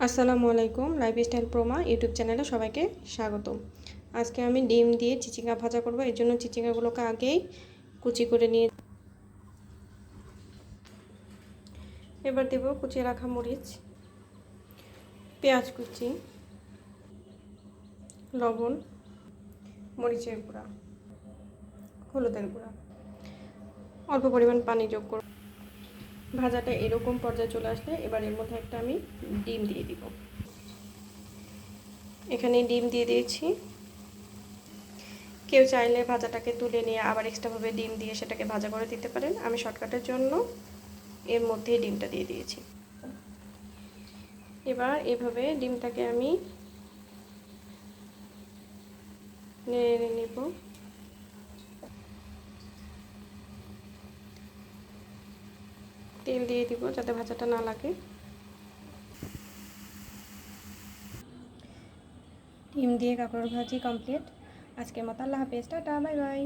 আসসালামু আলাইকুম, lifestyle প্রমা YouTube চ্যানেলে সবাইকে স্বাগতম। আজকে আমি ডিম দিয়ে চিচিঙ্গা ভাজা করব। এর জন্য চিচিঙ্গাগুলোকে আগেই কুচি করে নিয়ে এবার দেব কুচিয়ে রাখা মরিচ, পেঁয়াজ কুচি, লবণ, মরিচের গুঁড়া, হলুদের গুঁড়া, অল্প পরিমাণ পানি যোগ করব। ভাজাটা এরকম পর্যায়ে চলে আসলে এবার এর মধ্যে একটা আমি ডিম দিয়ে দিব। এখানে ডিম দিয়ে দিয়েছি। কেউ চাইলে ভাজাটাকে তুলে নিয়ে আবার এক্সট্রাভাবে ডিম দিয়ে সেটাকে ভাজা করে দিতে পারেন। আমি শর্টকাটের জন্য এর মধ্যে ডিমটা দিয়ে দিয়েছি। এবার এভাবে ডিমটাকে আমি নেড়ে নেব। তেল দিয়ে দিব যাতে ভাজাটা না লাগে। ডিম দিয়ে কাঁকড়োর ভাজি কমপ্লিট। আজকের মতো আল্লাহ হাফেজ, টাটা, বাই বাই।